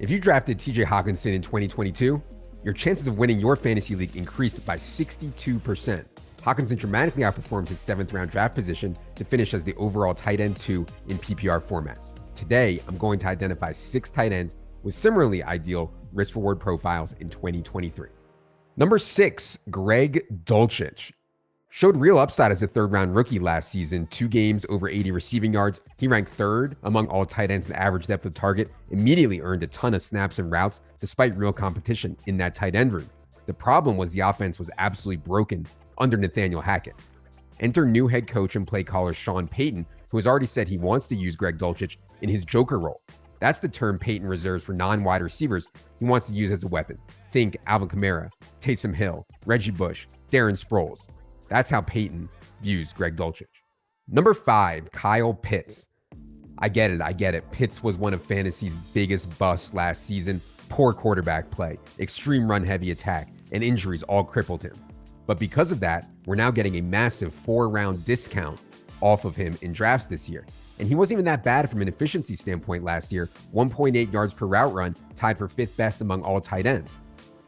If you drafted TJ Hawkinson in 2022, your chances of winning your fantasy league increased by 62%. Hawkinson dramatically outperformed his 7th round draft position to finish as the overall tight end 2 in PPR formats. Today, I'm going to identify 6 tight ends with similarly ideal risk-reward profiles in 2023. Number 6, Greg Dulcich. Showed real upside as a 3rd round rookie last season, 2 games over 80 receiving yards. He ranked 3rd among all tight ends in average depth of target, immediately earned a ton of snaps and routes despite real competition in that tight end room. The problem was the offense was absolutely broken under Nathaniel Hackett. Enter new head coach and play caller Sean Payton, who has already said he wants to use Greg Dulcich in his Joker role. That's the term Payton reserves for non-wide receivers he wants to use as a weapon. Think Alvin Kamara, Taysom Hill, Reggie Bush, Darren Sproles. That's how Payton views Greg Dulcich. Number 5, Kyle Pitts. I get it. Pitts was one of fantasy's biggest busts last season. Poor quarterback play, extreme run-heavy attack, and injuries all crippled him. But because of that, we're now getting a massive 4-round discount off of him in drafts this year. And he wasn't even that bad from an efficiency standpoint last year. 1.8 yards per route run, tied for 5th best among all tight ends.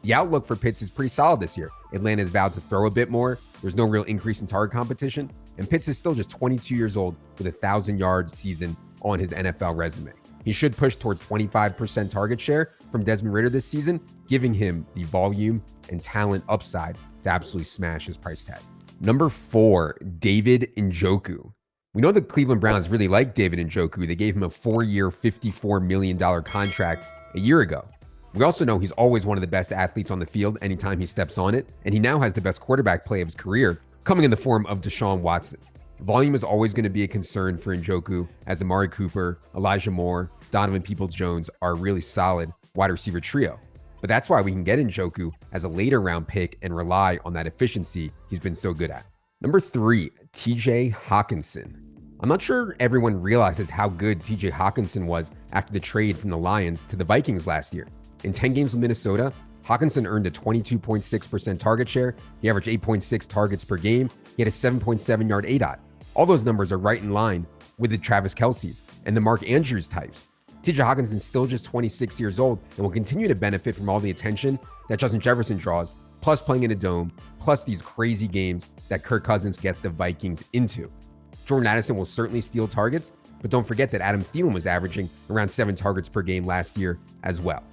The outlook for Pitts is pretty solid this year. Atlanta is vowed to throw a bit more. There's no real increase in target competition. And Pitts is still just 22 years old with a 1,000-yard season on his NFL resume. He should push towards 25% target share from Desmond Ridder this season, giving him the volume and talent upside to absolutely smash his price tag. Number 4, David Njoku. We know the Cleveland Browns really like David Njoku. They gave him a 4-year, $54 million contract a year ago. We also know he's always one of the best athletes on the field anytime he steps on it, and he now has the best quarterback play of his career, coming in the form of Deshaun Watson. Volume is always going to be a concern for Njoku, as Amari Cooper, Elijah Moore, Donovan Peoples-Jones are a really solid wide receiver trio. But that's why we can get Njoku as a later round pick and rely on that efficiency he's been so good at. Number 3, TJ Hawkinson. I'm not sure everyone realizes how good TJ Hawkinson was after the trade from the Lions to the Vikings last year. In 10 games with Minnesota, Hawkinson earned a 22.6% target share. He averaged 8.6 targets per game. He had a 7.7-yard ADOT. All those numbers are right in line with the Travis Kelce's and the Mark Andrews types. TJ Hawkinson's still just 26 years old and will continue to benefit from all the attention that Justin Jefferson draws, plus playing in a dome, plus these crazy games that Kirk Cousins gets the Vikings into. Jordan Addison will certainly steal targets, but don't forget that Adam Thielen was averaging around 7 targets per game last year as well.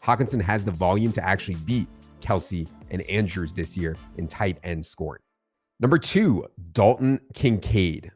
Hawkinson has the volume to actually beat Kelce and Andrews this year in tight end scoring. Number 2, Dalton Kincaid.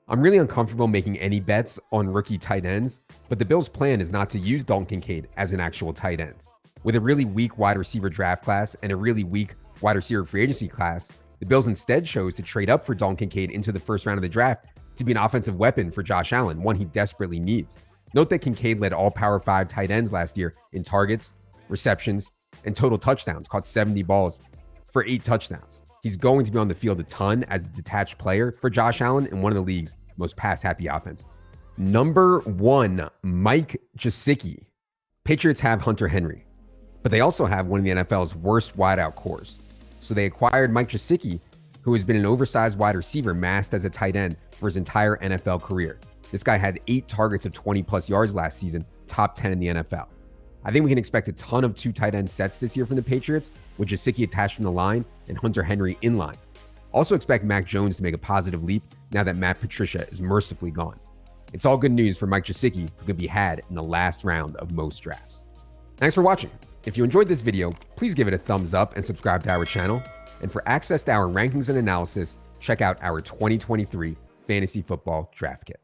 I'm really uncomfortable making any bets on rookie tight ends, but the Bills' plan is not to use Dalton Kincaid as an actual tight end. With a really weak wide receiver draft class and a really weak wide receiver free agency class, the Bills instead chose to trade up for Dalton Kincaid into the 1st round of the draft to be an offensive weapon for Josh Allen, one he desperately needs. Note that Kincaid led all Power 5 tight ends last year in targets, receptions, and total touchdowns, caught 70 balls for 8 touchdowns. He's going to be on the field a ton as a detached player for Josh Allen in one of the league's most pass-happy offenses. Number 1, Mike Gesicki. Patriots have Hunter Henry, but they also have one of the NFL's worst wideout cores. So they acquired Mike Gesicki, who has been an oversized wide receiver masked as a tight end for his entire NFL career. This guy had 8 targets of 20-plus yards last season, top 10 in the NFL. I think we can expect a ton of 2 tight end sets this year from the Patriots, with Gesicki attached from the line and Hunter Henry in line. Also expect Mac Jones to make a positive leap now that Matt Patricia is mercifully gone. It's all good news for Mike Gesicki, who can be had in the last round of most drafts. Thanks for watching. If you enjoyed this video, please give it a thumbs up and subscribe to our channel. And for access to our rankings and analysis, check out our 2023 Fantasy Football Draft Kit.